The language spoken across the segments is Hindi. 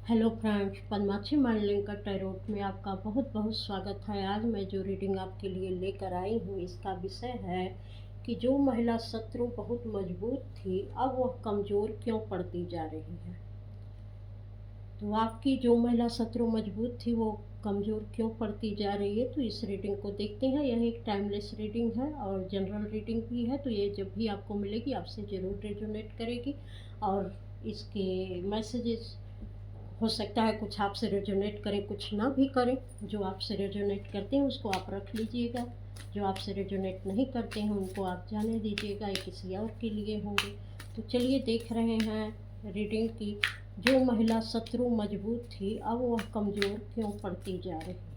हेलो फ्रेंड्स, पद्माक्षी माइंडलिंक का टैरोट में आपका बहुत बहुत स्वागत है। आज मैं जो रीडिंग आपके लिए लेकर आई हूँ, इसका विषय है कि जो महिला शत्रु बहुत मजबूत थी, अब वह कमज़ोर क्यों पड़ती जा रही है। तो आपकी जो महिला शत्रु मजबूत थी, वो कमज़ोर क्यों पड़ती जा रही है, तो इस रीडिंग को देखते हैं। यह एक टाइमलेस रीडिंग है और जनरल रीडिंग भी है, तो ये जब भी आपको मिलेगी आपसे ज़रूर रेजोनेट करेगी। और इसके मैसेजेस हो सकता है कुछ आपसे रेजोनेट करें, कुछ ना भी करें। जो आपसे रेजोनेट करते हैं उसको आप रख लीजिएगा, जो आपसे रेजोनेट नहीं करते हैं उनको आप जाने दीजिएगा, ये किसी और के लिए होंगे। तो चलिए देख रहे हैं रीडिंग की। जो महिला शत्रु मजबूत थी, अब वह कमज़ोर क्यों पड़ती जा रही है।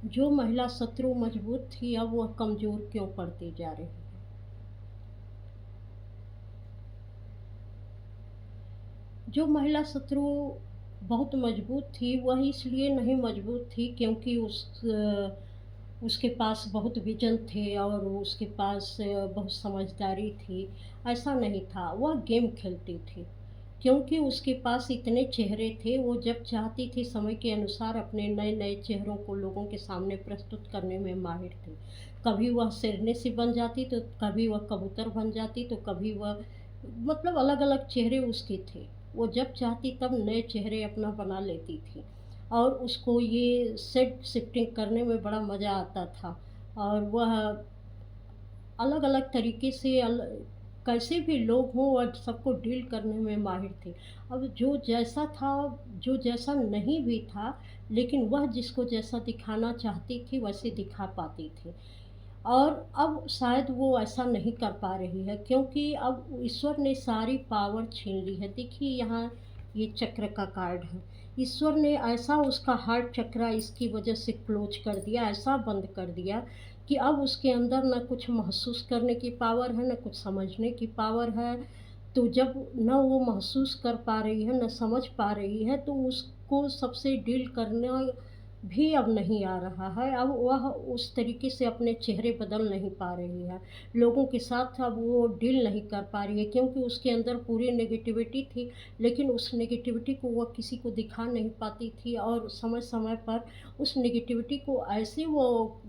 जो महिला शत्रु मजबूत थी, अब वह कमज़ोर क्यों पड़ती जा रही है। जो महिला शत्रु बहुत मजबूत थी, वह इसलिए नहीं मजबूत थी क्योंकि उसके पास बहुत विजन थे और उसके पास बहुत समझदारी थी। ऐसा नहीं था, वह गेम खेलती थी क्योंकि उसके पास इतने चेहरे थे। वो जब चाहती थी समय के अनुसार अपने नए नए चेहरों को लोगों के सामने प्रस्तुत करने में माहिर थी। कभी वह शेरनी सी बन जाती, तो कभी वह कबूतर बन जाती, तो कभी वह मतलब अलग अलग चेहरे उसके थे। वो जब चाहती तब नए चेहरे अपना बना लेती थी और उसको ये सेट शिफ्टिंग करने में बड़ा मज़ा आता था। और वह अलग अलग तरीके से कैसे भी लोग हों और सबको डील करने में माहिर थे। अब जो जैसा था, जो जैसा नहीं भी था, लेकिन वह जिसको जैसा दिखाना चाहती थी वैसे दिखा पाती थी। और अब शायद वो ऐसा नहीं कर पा रही है क्योंकि अब ईश्वर ने सारी पावर छीन ली है। देखिए यहाँ ये चक्र का कार्ड है। ईश्वर ने ऐसा उसका हार्ट चक्र इसकी वजह से क्लोज कर दिया, ऐसा बंद कर दिया कि अब उसके अंदर ना कुछ महसूस करने की पावर है, ना कुछ समझने की पावर है। तो जब न वो महसूस कर पा रही है, न समझ पा रही है, तो उसको सबसे डील करना भी अब नहीं आ रहा है। अब वह उस तरीके से अपने चेहरे बदल नहीं पा रही है, लोगों के साथ अब वो डील नहीं कर पा रही है क्योंकि उसके अंदर पूरी नेगेटिविटी थी। लेकिन उस नेगेटिविटी को वह किसी को दिखा नहीं पाती थी और समय समय पर उस नेगेटिविटी को ऐसे वो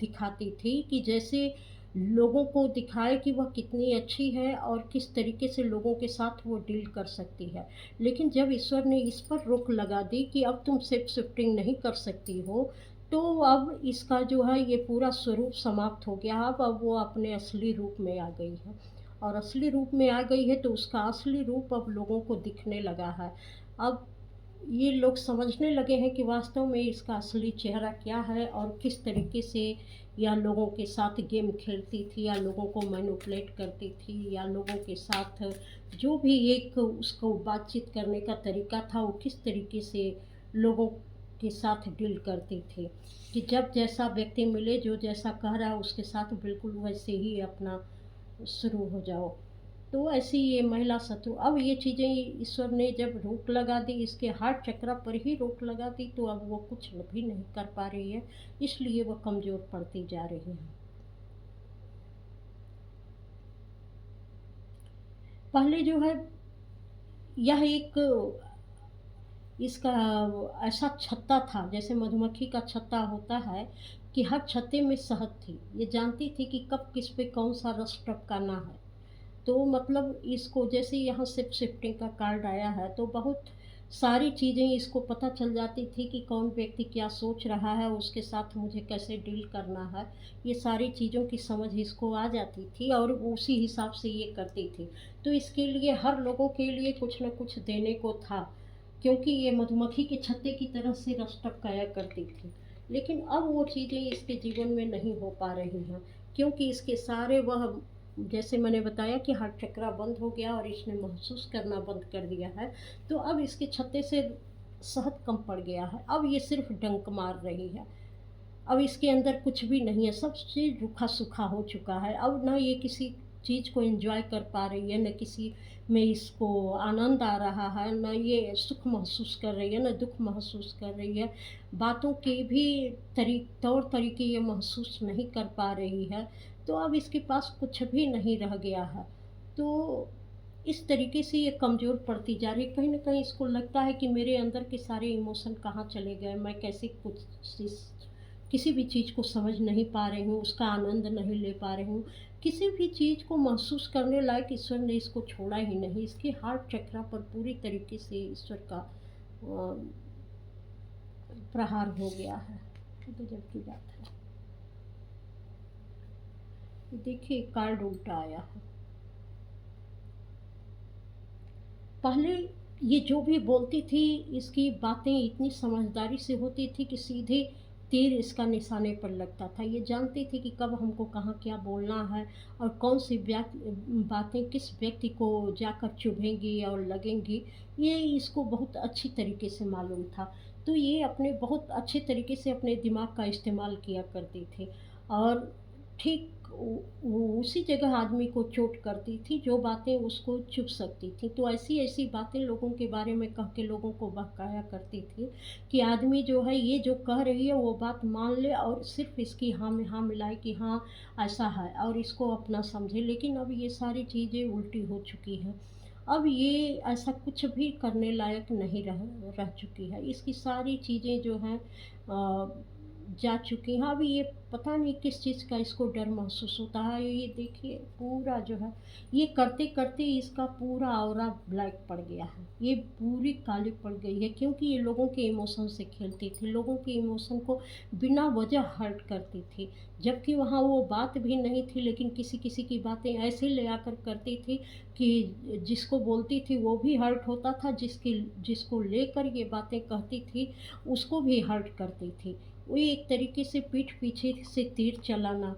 दिखाती थी कि जैसे लोगों को दिखाए कि वह कितनी अच्छी है और किस तरीके से लोगों के साथ वो डील कर सकती है। लेकिन जब ईश्वर ने इस पर रोक लगा दी कि अब तुम सेप शिफ्टिंग नहीं कर सकती हो, तो अब इसका जो है ये पूरा स्वरूप समाप्त हो गया। अब वो अपने असली रूप में आ गई है और असली रूप में आ गई है तो उसका असली रूप अब लोगों को दिखने लगा है। अब ये लोग समझने लगे हैं कि वास्तव में इसका असली चेहरा क्या है और किस तरीके से या लोगों के साथ गेम खेलती थी, या लोगों को मैनिपुलेट करती थी, या लोगों के साथ जो भी एक उसको बातचीत करने का तरीका था, वो किस तरीके से लोगों के साथ डील करती थी कि जब जैसा व्यक्ति मिले, जो जैसा कह रहा है उसके साथ बिल्कुल वैसे ही अपना शुरू हो जाओ। तो ऐसी ये महिला शत्रु, अब ये चीज़ें ईश्वर ने जब रोक लगा दी, इसके हार्ट चक्र पर ही रोक लगा दी, तो अब वो कुछ भी नहीं कर पा रही है, इसलिए वो कमज़ोर पड़ती जा रही है। पहले जो है यह एक इसका ऐसा छत्ता था, जैसे मधुमक्खी का छत्ता होता है कि हर छत्ते में शहद थी। ये जानती थी कि कब किस पे कौन सा रस टपकाना है। तो मतलब इसको जैसे यहाँ शिफ्ट शिफ्टिंग का कार्ड आया है, तो बहुत सारी चीज़ें इसको पता चल जाती थी कि कौन व्यक्ति क्या सोच रहा है, उसके साथ मुझे कैसे डील करना है। ये सारी चीज़ों की समझ इसको आ जाती थी और उसी हिसाब से ये करती थी। तो इसके लिए हर लोगों के लिए कुछ न कुछ देने को था, क्योंकि ये मधुमक्खी के छत्ते की तरह से रस टपकाया करती थी। लेकिन अब वो चीज़ें इसके जीवन में नहीं हो पा रही हैं क्योंकि इसके सारे वह, जैसे मैंने बताया कि हार्ट चक्रा बंद हो गया और इसने महसूस करना बंद कर दिया है। तो अब इसके छत्ते से शहद कम पड़ गया है, अब ये सिर्फ डंक मार रही है। अब इसके अंदर कुछ भी नहीं है, सब चीज़ रूखा सूखा हो चुका है। अब ना ये किसी चीज़ को एंजॉय कर पा रही है, न किसी में इसको आनंद आ रहा है, न ये सुख महसूस कर रही है, न दुख महसूस कर रही है। बातों के भी तौर तरीके ये महसूस नहीं कर पा रही है। तो अब इसके पास कुछ भी नहीं रह गया है। तो इस तरीके से ये कमज़ोर पड़ती जा रही है। कहीं न कहीं इसको लगता है कि मेरे अंदर के सारे इमोशन कहाँ चले गए, मैं कैसे कुछ चीज़ किसी भी चीज़ को समझ नहीं पा रही हूँ, उसका आनंद नहीं ले पा रही हूँ। किसी भी चीज़ को महसूस करने लायक ईश्वर ने इसको छोड़ा ही नहीं। इसके हार्ट चक्रा पर पूरी तरीके से ईश्वर का प्रहार हो गया है। ये गज़ब की बात है। देखिए कार्ड उल्टा आया है। पहले ये जो भी बोलती थी, इसकी बातें इतनी समझदारी से होती थी कि सीधे तीर इसका निशाने पर लगता था। ये जानती थी कि कब हमको कहाँ क्या बोलना है और कौन सी बातें किस व्यक्ति को जाकर चुभेंगी और लगेंगी, ये इसको बहुत अच्छी तरीके से मालूम था। तो ये अपने बहुत अच्छे तरीके से अपने दिमाग का इस्तेमाल किया करती थी और ठीक उसी जगह आदमी को चोट करती थी जो बातें उसको चुभ सकती थी। तो ऐसी-ऐसी बातें लोगों के बारे में कह के लोगों को बहकाया करती थी कि आदमी जो है ये जो कह रही है वो बात मान ले और सिर्फ़ इसकी हाँ में हाँ मिलाए कि हाँ, ऐसा है और इसको अपना समझे। लेकिन अब ये सारी चीज़ें उल्टी हो चुकी हैं। अब ये ऐसा कुछ भी करने लायक नहीं रह चुकी है। इसकी सारी चीज़ें जो हैं जा चुकी हैं। अब ये पता नहीं किस चीज़ का इसको डर महसूस होता है। ये देखिए पूरा जो है ये करते-करते इसका पूरा ऑरा ब्लैक पड़ गया है। ये पूरी काली पड़ गई है क्योंकि ये लोगों के इमोशन से खेलती थी, लोगों के इमोशन को बिना वजह हर्ट करती थी। जबकि वहाँ वो बात भी नहीं थी लेकिन किसी-किसी की बातें ऐसे ले आकर करती थी कि जिसको बोलती थी वो भी हर्ट होता था, जिसको लेकर ये बातें कहती थी उसको भी हर्ट करती थी। वो एक तरीके से पीठ पीछे से तीर चलाना,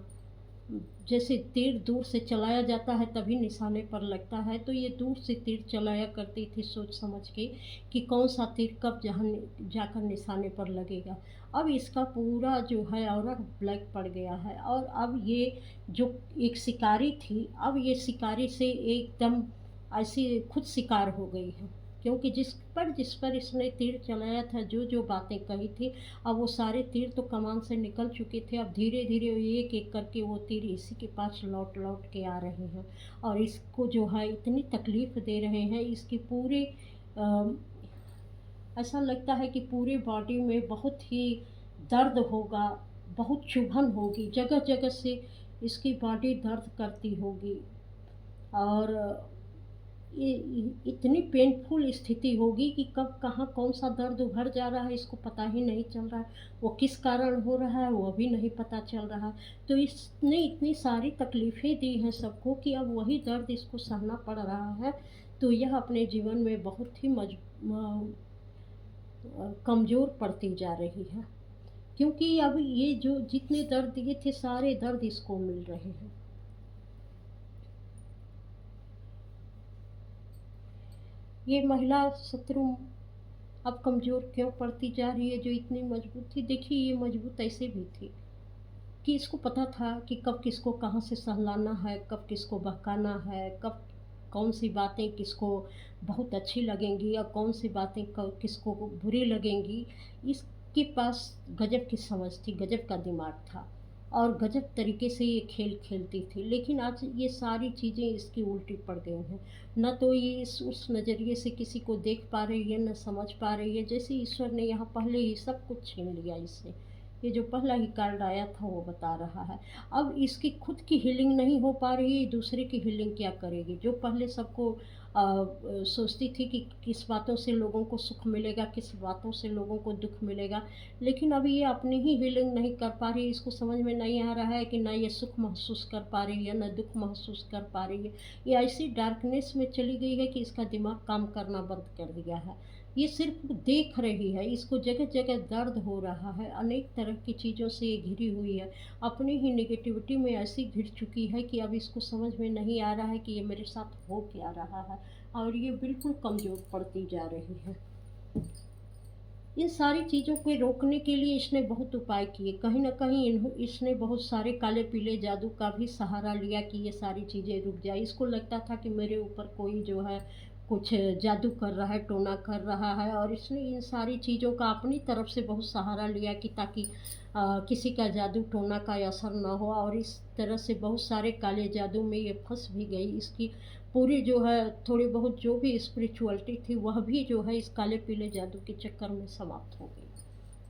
जैसे तीर दूर से चलाया जाता है तभी निशाने पर लगता है, तो ये दूर से तीर चलाया करती थी सोच समझ के कि कौन सा तीर कब जहाँ जाकर निशाने पर लगेगा। अब इसका पूरा जो है ऑरा ब्लैक पड़ गया है और अब ये जो एक शिकारी थी, अब ये शिकारी से एकदम ऐसी खुद शिकार हो गई है। क्योंकि जिस पर इसने तीर चलाया था, जो बातें कही थी, अब वो सारे तीर तो कमान से निकल चुके थे। अब धीरे-धीरे एक-एक करके वो तीर इसी के पास लौट-लौट के आ रहे हैं और इसको जो है इतनी तकलीफ़ दे रहे हैं, इसकी पूरी अ, ऐसा लगता है कि पूरी बॉडी में बहुत ही दर्द होगा, बहुत चुभन होगी, जगह-जगह से इसकी बॉडी दर्द करती होगी और ये इतनी पेनफुल स्थिति होगी कि कब कहाँ कौन-सा दर्द उभर जा रहा है इसको पता ही नहीं चल रहा है। वो किस कारण हो रहा है वो भी नहीं पता चल रहा। तो इसने इतनी सारी तकलीफ़ें दी हैं सबको कि अब वही दर्द इसको सहना पड़ रहा है। तो यह अपने जीवन में बहुत ही कमज़ोर पड़ती जा रही है। क्योंकि अब ये जो जितने दर्द दिए थे सारे दर्द इसको मिल रहे हैं। ये महिला शत्रु अब कमज़ोर क्यों पड़ती जा रही है जो इतनी मज़बूत थी? देखिए ये मज़बूत ऐसे भी थी कि इसको पता था कि कब किसको कहाँ से सहलाना है, कब किसको बहकाना है, कब कौन-सी बातें किसको बहुत अच्छी लगेंगी और कौन-सी बातें किसको बुरी लगेंगी। इसके पास गज़ब की समझ थी, गज़ब का दिमाग था और गज़ब तरीके से ये खेल खेलती थी। लेकिन आज ये सारी चीज़ें इसकी उल्टी पड़ गई हैं। ना तो ये उस नज़रिए से किसी को देख पा रही है, ना समझ पा रही है। जैसे ईश्वर ने यहाँ पहले ही सब कुछ छीन लिया इससे। ये जो पहला ही कार्ड आया था वो बता रहा है। अब इसकी खुद की हीलिंग नहीं हो पा रही, दूसरे की हीलिंग क्या करेगी? जो पहले सबको सोचती थी कि किस बातों से लोगों को सुख मिलेगा, किस बातों से लोगों को दुःख मिलेगा। लेकिन अभी ये अपनी ही हीलिंग नहीं कर पा रही, इसको समझ में नहीं आ रहा है कि ना ये सुख महसूस कर पा रही है, ना दुःख महसूस कर पा रही है। ये ऐसी डार्कनेस में चली गई है कि इसका दिमाग काम करना बंद कर दिया है। ये सिर्फ़ देख रही है, इसको जगह-जगह दर्द हो रहा है, अनेक तरह की चीज़ों से ये घिरी हुई है। अपनी ही नेगेटिविटी में ऐसी घिर चुकी है कि अब इसको समझ में नहीं आ रहा है कि ये मेरे साथ हो क्या रहा है और ये बिल्कुल कमज़ोर पड़ती जा रही है। इन सारी चीज़ों को रोकने के लिए इसने बहुत उपाय किए। कहीं न कहीं इसने बहुत सारे काले-पीले जादू का भी सहारा लिया कि ये सारी चीज़ें रुक जाए। इसको लगता था कि मेरे ऊपर कोई जो है कुछ जादू कर रहा है, टोना कर रहा है, और इसने इन सारी चीज़ों का अपनी तरफ से बहुत सहारा लिया कि ताकि किसी का जादू टोना का असर ना हो, और इस तरह से बहुत सारे काले जादू में ये फँस भी गई। इसकी पूरी जो है थोड़ी बहुत जो भी स्पिरिचुअलिटी थी वह भी जो है इस काले पीले जादू के चक्कर में समाप्त हो गई।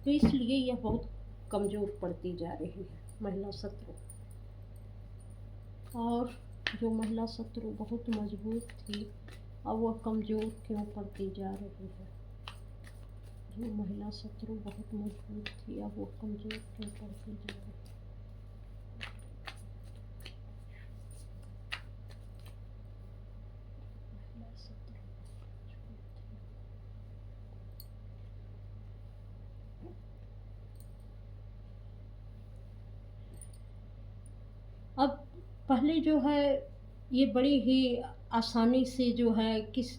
तो इसलिए यह बहुत कमज़ोर पड़ती जा रही है महिला शत्रु। और जो महिला शत्रु बहुत मजबूत थी, अब वह कमज़ोर क्यों पड़ती जा रही है? जो महिला शत्रु बहुत मजबूत थी, अब वो कमज़ोर क्यों पड़ती जा रही है? महिला शत्रु मजबूत थी। अब पहले जो है ये बड़ी ही आसानी से जो है किस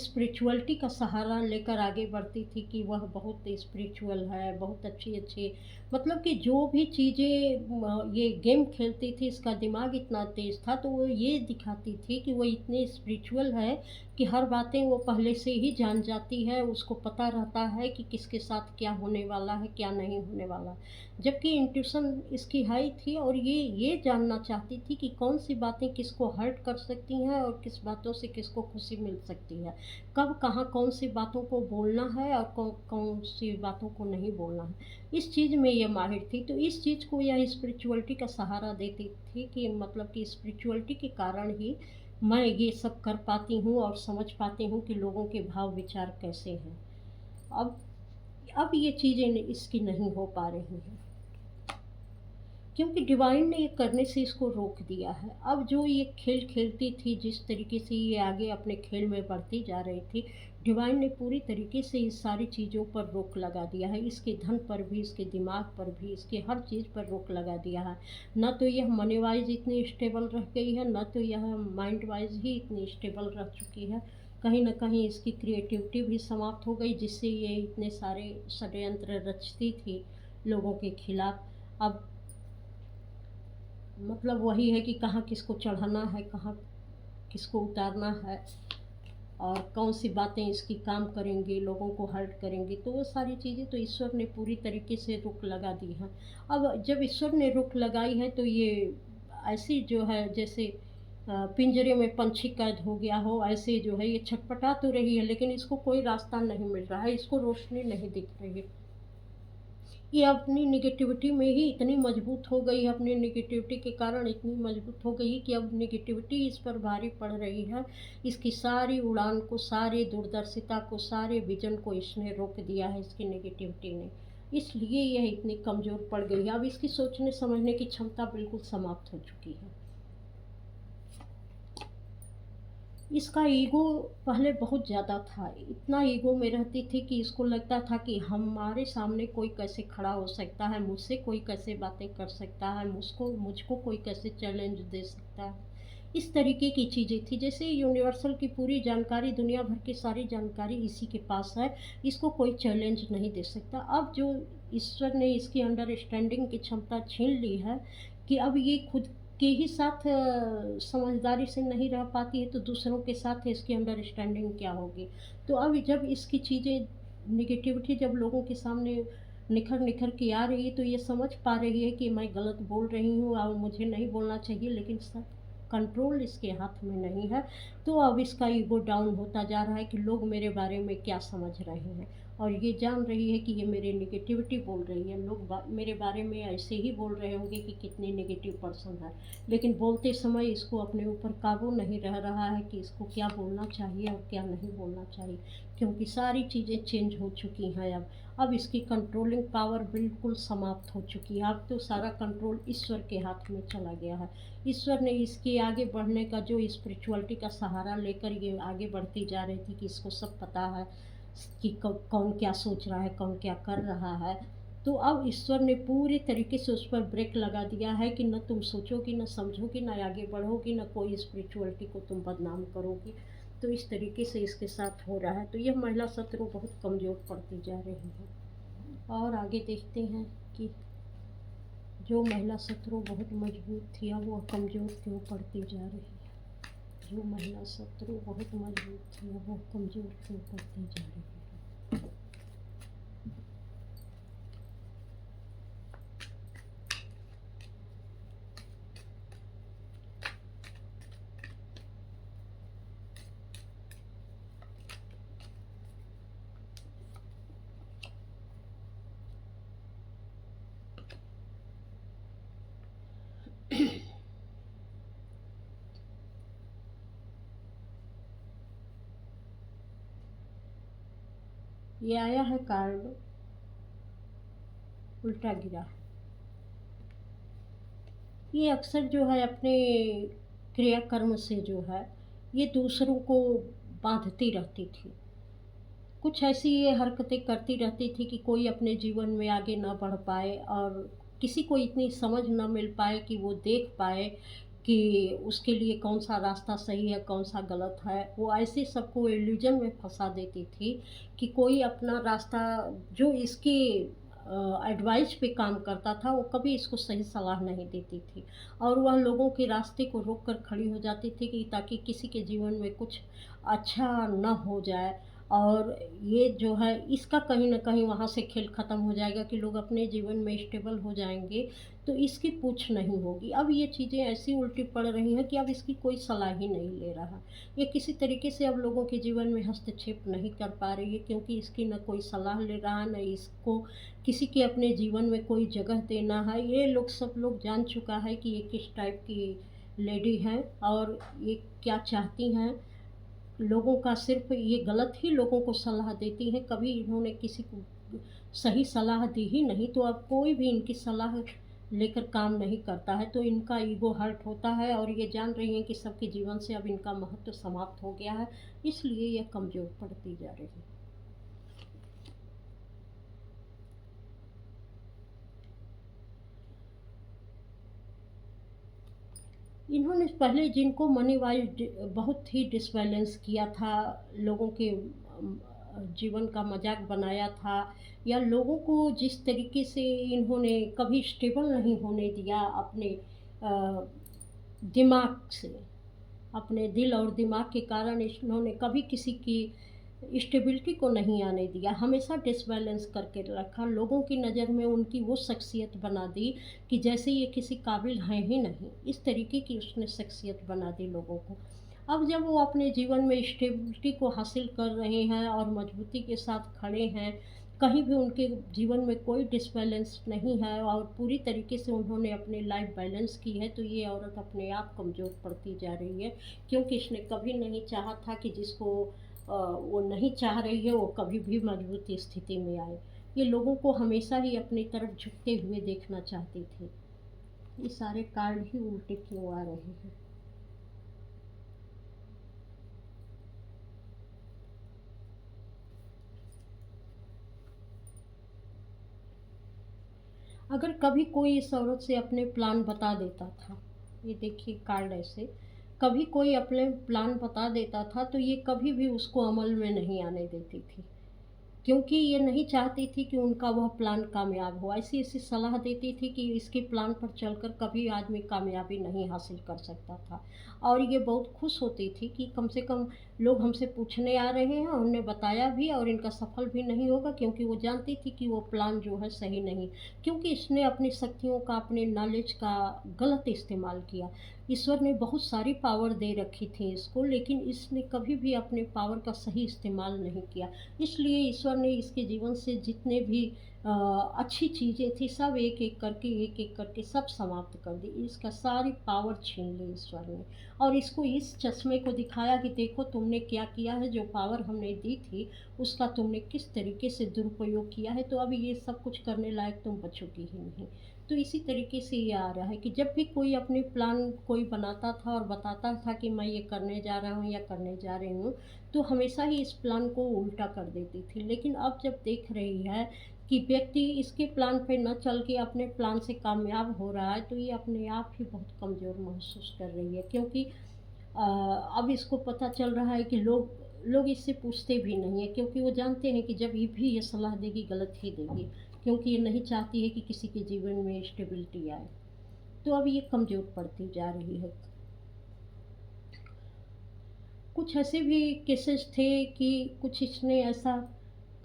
स्पिरिचुअलिटी का सहारा लेकर आगे बढ़ती थी कि वह बहुत स्पिरिचुअल है, बहुत अच्छी-अच्छी, मतलब कि जो भी चीज़ें ये गेम खेलती थी इसका दिमाग इतना तेज़ था, तो वो ये दिखाती थी कि वो इतनी स्पिरिचुअल है कि हर बातें वो पहले से ही जान जाती है, उसको पता रहता है कि किसके साथ क्या होने वाला है, क्या नहीं होने वाला। जबकि इंट्यूशन इसकी हाई थी, और ये जानना चाहती थी कि कौन-सी बातें किसको हर्ट कर सकती हैं और किस बातों से किसको खुशी मिल सकती है। कब, कहाँ, कौन-सी बातों को बोलना है और कौन-सी बातों को नहीं बोलना है। इस चीज़ में ये माहिर थी, तो इस चीज़ को यह स्पिरिचुअलिटी का सहारा देती थी कि मतलब कि स्पिरिचुअलिटी के कारण ही मैं ये सब कर पाती हूँ और समझ पाती हूँ कि लोगों के भाव विचार कैसे हैं। अब अब ये चीज़ें इसकी नहीं हो पा रही हैं। क्योंकि डिवाइन ने ये करने से इसको रोक दिया है। अब जो ये खेल खेलती थी, जिस तरीके से ये आगे अपने खेल में बढ़ती जा रही थी, डिवाइन ने पूरी तरीके से इस सारी चीज़ों पर रोक लगा दिया है। इसके धन पर भी, इसके दिमाग पर भी, इसके हर चीज़ पर रोक लगा दिया है। ना तो यह मनी वाइज़ इतनी स्टेबल रह गई है, ना तो यह माइंड वाइज़ ही इतनी स्टेबल रह चुकी है। कहीं न कहीं इसकी क्रिएटिविटी भी समाप्त हो गई, जिससे ये इतने सारे षड्यंत्र रचती थी लोगों के खिलाफ। अब मतलब वही है कि कहाँ किसको चढ़ाना है, कहाँ किसको उतारना है, और कौन-सी बातें इसकी काम करेंगी, लोगों को हर्ट करेंगी, तो वो सारी चीज़ें तो ईश्वर ने पूरी तरीके से रोक लगा दी हैं। अब जब ईश्वर ने रोक लगाई है तो ये ऐसी जो है जैसे पिंजरे में पंछी कैद हो गया हो, ऐसे जो है ये छटपटा तो रही है, लेकिन इसको कोई रास्ता नहीं मिल रहा है, इसको रोशनी नहीं दिख रही है। ये अपनी नेगेटिविटी में ही इतनी मजबूत हो गई है, अपनी नेगेटिविटी के कारण इतनी मजबूत हो गई कि अब नेगेटिविटी इस पर भारी पड़ रही है। इसकी सारी उड़ान को, सारी दूरदर्शिता को, सारे विज़न को इसने रोक दिया है, इसकी नेगेटिविटी ने। इसलिए यह इतनी कमज़ोर पड़ गई है। अब इसकी सोचने समझने की क्षमता बिल्कुल समाप्त हो चुकी है। इसका ईगो पहले बहुत ज़्यादा था। इतना ईगो में रहती थी कि इसको लगता था कि हमारे सामने कोई कैसे खड़ा हो सकता है, मुझसे कोई कैसे बातें कर सकता है, मुझको कोई कैसे चैलेंज दे सकता है। इस तरीके की चीज़ें थी। जैसे यूनिवर्सल की पूरी जानकारी, दुनिया भर की सारी जानकारी इसी के पास है, इसको कोई चैलेंज नहीं दे सकता। अब जो ईश्वर ने इसकी अंडरस्टैंडिंग की क्षमता छीन ली है कि अब ये खुद के ही साथ समझदारी से नहीं रह पाती है, तो दूसरों के साथ इसकी अंडरस्टैंडिंग क्या होगी। तो अब जब इसकी चीज़ें, नेगेटिविटी जब लोगों के सामने निखर निखर के आ रही है, तो ये समझ पा रही है कि मैं गलत बोल रही हूँ और मुझे नहीं बोलना चाहिए, लेकिन कंट्रोल इसके हाथ में नहीं है। तो अब इसका ईगो डाउन होता जा रहा है कि लोग मेरे बारे में क्या समझ रहे हैं, और ये जान रही है कि ये मेरी नेगेटिविटी बोल रही है। लोग मेरे बारे में ऐसे ही बोल रहे होंगे कि कितनी नेगेटिव पर्सन है, लेकिन बोलते समय इसको अपने ऊपर काबू नहीं रह रहा है कि इसको क्या बोलना चाहिए और क्या नहीं बोलना चाहिए, क्योंकि सारी चीज़ें चेंज हो चुकी हैं। अब इसकी कंट्रोलिंग पावर बिल्कुल समाप्त हो चुकी है। अब तो सारा कंट्रोल ईश्वर के हाथ में चला गया है। ईश्वर ने इसके आगे बढ़ने का, जो स्पिरिचुअलिटी का सहारा लेकर ये आगे बढ़ती जा रही थी कि इसको सब पता है कि कौन क्या सोच रहा है, कौन क्या कर रहा है, तो अब ईश्वर ने पूरे तरीके से उस पर ब्रेक लगा दिया है कि न तुम सोचोगी, न समझोगी, न आगे बढ़ोगी, न कोई स्पिरिचुअलिटी को तुम बदनाम करोगी। तो इस तरीके से इसके साथ हो रहा है। तो यह महिला शत्रु बहुत कमज़ोर पड़ती जा रही है। और आगे देखते हैं कि जो महिला शत्रु बहुत मजबूत थी अब वह कमज़ोर क्यों पड़ती जा रही है। जो महिला शत्रु बहुत मजबूत थी अब वह कमज़ोर क्यों पड़ती जा रही है। ये आया है कार्ड उल्टा गिरा। ये अक्सर जो है अपने क्रियाकर्म से जो है ये दूसरों को बांधती रहती थी। कुछ ऐसी ये हरकतें करती रहती थी कि कोई अपने जीवन में आगे ना बढ़ पाए और किसी को इतनी समझ ना मिल पाए कि वो देख पाए कि उसके लिए कौन सा रास्ता सही है कौन सा गलत है। वो ऐसे सबको इल्यूजन में फंसा देती थी कि कोई अपना रास्ता जो इसके एडवाइस पे काम करता था वो कभी इसको सही सलाह नहीं देती थी और वह लोगों के रास्ते को रोक कर खड़ी हो जाती थी कि ताकि किसी के जीवन में कुछ अच्छा न हो जाए। और ये जो है इसका कहीं न कहीं वहाँ से खेल ख़त्म हो जाएगा कि लोग अपने जीवन में स्टेबल हो जाएंगे तो इसकी पूछ नहीं होगी। अब ये चीज़ें ऐसी उल्टी पड़ रही हैं कि अब इसकी कोई सलाह ही नहीं ले रहा। ये किसी तरीके से अब लोगों के जीवन में हस्तक्षेप नहीं कर पा रही है क्योंकि इसकी न कोई सलाह ले रहा है न इसको किसी के अपने जीवन में कोई जगह देना है। ये लोग सब लोग जान चुका है कि ये किस टाइप की लेडी हैं और ये क्या चाहती हैं। लोगों का सिर्फ ये गलत ही लोगों को सलाह देती हैं, कभी इन्होंने किसी को सही सलाह दी ही नहीं। तो अब कोई भी इनकी सलाह लेकर काम नहीं करता है तो इनका ईगो हर्ट होता है और ये जान रही हैं कि सबके जीवन से अब इनका महत्व समाप्त हो गया है, इसलिए ये कमज़ोर पड़ती जा रही है। इन्होंने पहले जिनको मनी वाइज बहुत ही डिसबैलेंस किया था, लोगों के जीवन का मजाक बनाया था या लोगों को जिस तरीके से इन्होंने कभी स्टेबल नहीं होने दिया अपने अ, दिमाग से, अपने दिल और दिमाग के कारण इन्होंने कभी किसी की स्टेबिलिटी को नहीं आने दिया, हमेशा डिसबैलेंस करके रखा। लोगों की नज़र में उनकी वो शख्सियत बना दी कि जैसे ये किसी काबिल हैं ही नहीं, इस तरीके की उसने शख्सियत बना दी लोगों को। अब जब वो अपने जीवन में स्टेबिलिटी को हासिल कर रहे हैं और मजबूती के साथ खड़े हैं, कहीं भी उनके जीवन में कोई डिसबैलेंस नहीं है और पूरी तरीके से उन्होंने अपनी लाइफ बैलेंस की है, तो ये औरत अपने आप कमज़ोर पड़ती जा रही है क्योंकि इसने कभी नहीं चाहा था कि जिसको वो नहीं चाह रही है वो कभी भी मजबूत स्थिति में आए। ये लोगों को हमेशा ही अपनी तरफ झुकते हुए देखना चाहती थी। ये सारे कार्ड ही उल्टे क्यों आ रहे हैं। अगर कभी कोई इस औरत से अपने प्लान बता देता था, ये देखिए कार्ड ऐसे, कभी कोई अपने प्लान बता देता था तो ये कभी भी उसको अमल में नहीं आने देती थी क्योंकि ये नहीं चाहती थी कि उनका वह प्लान कामयाब हो। ऐसी ऐसी सलाह देती थी कि इसके प्लान पर चलकर कभी आदमी कामयाबी नहीं हासिल कर सकता था और ये बहुत खुश होती थी कि कम से कम लोग हमसे पूछने आ रहे हैं, उन्होंने बताया भी और इनका सफल भी नहीं होगा क्योंकि वो जानती थी कि वो प्लान जो है सही नहीं, क्योंकि इसने अपनी शक्तियों का अपने नॉलेज का गलत इस्तेमाल किया। ईश्वर ने बहुत सारी पावर दे रखी थी इसको, लेकिन इसने कभी भी अपने पावर का सही इस्तेमाल नहीं किया। इसलिए ईश्वर ने इसके जीवन से जितने भी अच्छी चीज़ें थी सब एक एक करके सब समाप्त कर दी। इसका सारी पावर छीन ली ईश्वर ने और इसको इस चश्मे को दिखाया कि देखो तुमने क्या किया है, जो पावर हमने दी थी उसका तुमने किस तरीके से दुरुपयोग किया है, तो अब ये सब कुछ करने लायक तुम बचोगी ही नहीं। तो इसी तरीके से ये आ रहा है कि जब भी कोई अपनी प्लान कोई बनाता था और बताता था कि मैं ये करने जा रहा हूँ या करने जा रही हूँ, तो हमेशा ही इस प्लान को उल्टा कर देती थी। लेकिन अब जब देख रही है कि व्यक्ति इसके प्लान पे न चल के अपने प्लान से कामयाब हो रहा है तो ये अपने आप ही बहुत कमज़ोर महसूस कर रही है क्योंकि अब इसको पता चल रहा है कि लोग लोग इससे पूछते भी नहीं हैं, क्योंकि वो जानते हैं कि जब ये भी ये सलाह देगी गलत ही देगी, क्योंकि ये नहीं चाहती है कि किसी के जीवन में स्टेबिलिटी आए। तो अब ये कमज़ोर पड़ती जा रही है। कुछ ऐसे भी केसेस थे कि कुछ इसने ऐसा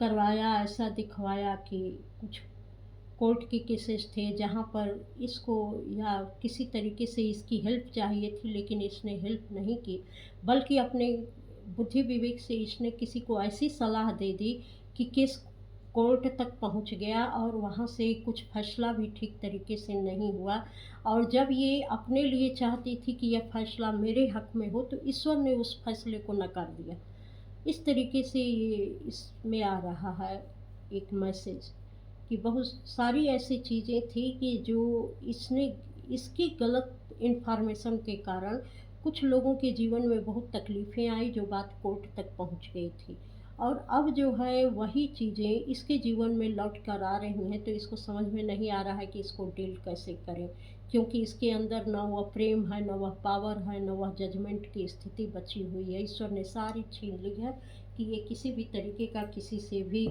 करवाया, ऐसा दिखवाया कि कुछ कोर्ट के केसेस थे जहाँ पर इसको या किसी तरीके से इसकी हेल्प चाहिए थी, लेकिन इसने हेल्प नहीं की, बल्कि अपने बुद्धि विवेक से इसने किसी को ऐसी सलाह दे दी कि केस कोर्ट तक पहुंच गया और वहाँ से कुछ फैसला भी ठीक तरीके से नहीं हुआ। और जब ये अपने लिए चाहती थी कि यह फैसला मेरे हक में हो, तो ईश्वर ने उस फैसले को नकार दिया। इस तरीके से ये इसमें आ रहा है एक मैसेज कि बहुत सारी ऐसी चीज़ें थी कि जो इसने इसकी गलत इन्फॉर्मेशन के कारण कुछ लोगों के जीवन में बहुत तकलीफ़ें आई, जो बात कोर्ट तक पहुंच गई थी। और अब जो है वही चीज़ें इसके जीवन में लौट कर आ रही हैं, तो इसको समझ में नहीं आ रहा है कि इसको डील कैसे करें, क्योंकि इसके अंदर न वह प्रेम है, न वह पावर है, न वह जजमेंट की स्थिति बची हुई है। ईश्वर ने सारी छीन ली है कि ये किसी भी तरीके का किसी से भी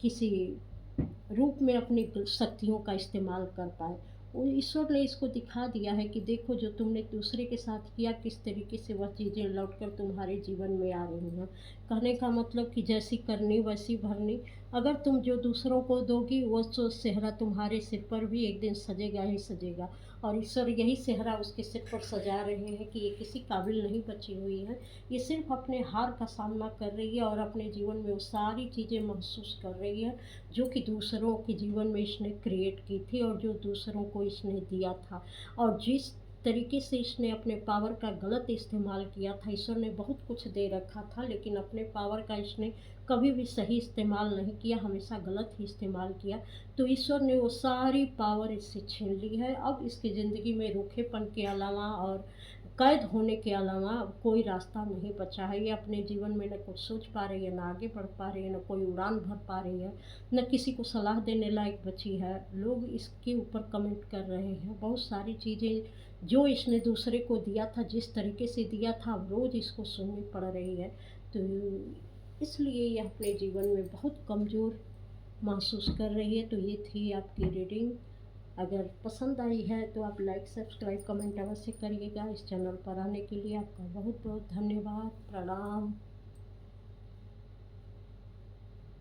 किसी रूप में अपनी शक्तियों का इस्तेमाल कर पाए। वो ईश्वर ने इसको दिखा दिया है कि देखो जो तुमने दूसरे के साथ किया, किस तरीके से वह चीज़ें लौट कर तुम्हारे जीवन में आ रही हैं। कहने का मतलब कि जैसी करनी वैसी भरनी। अगर तुम जो दूसरों को दोगी वो तो सेहरा तुम्हारे सिर पर भी एक दिन सजेगा ही सजेगा। और ईश्वर यही सेहरा उसके सिर पर सजा रहे हैं कि ये किसी काबिल नहीं बची हुई है। ये सिर्फ अपने हार का सामना कर रही है और अपने जीवन में वो सारी चीज़ें महसूस कर रही है जो कि दूसरों के जीवन में इसने क्रिएट की थी और जो दूसरों को इसने दिया था। और जिस तरीके से इसने अपने पावर का गलत इस्तेमाल किया था, ईश्वर ने बहुत कुछ दे रखा था, लेकिन अपने पावर का इसने कभी भी सही इस्तेमाल नहीं किया, हमेशा गलत ही इस्तेमाल किया। तो ईश्वर ने वो सारी पावर इससे छीन ली है। अब इसकी ज़िंदगी में रूखेपन के अलावा और कैद होने के अलावा कोई रास्ता नहीं बचा है। ये अपने जीवन में न कुछ सोच पा रही है, न आगे बढ़ पा रही है, न कोई उड़ान भर पा रही है, न किसी को सलाह देने लायक बची है। लोग इसके ऊपर कमेंट कर रहे हैं बहुत सारी चीज़ें जो इसने दूसरे को दिया था, जिस तरीके से दिया था, अब रोज़ इसको सुननी पड़ रही है। तो इसलिए ये अपने जीवन में बहुत कमज़ोर महसूस कर रही है। तो ये थी आपकी रीडिंग। अगर पसंद आई है तो आप लाइक सब्सक्राइब कमेंट अवश्य करिएगा। इस चैनल पर आने के लिए आपका बहुत बहुत धन्यवाद। प्रणाम।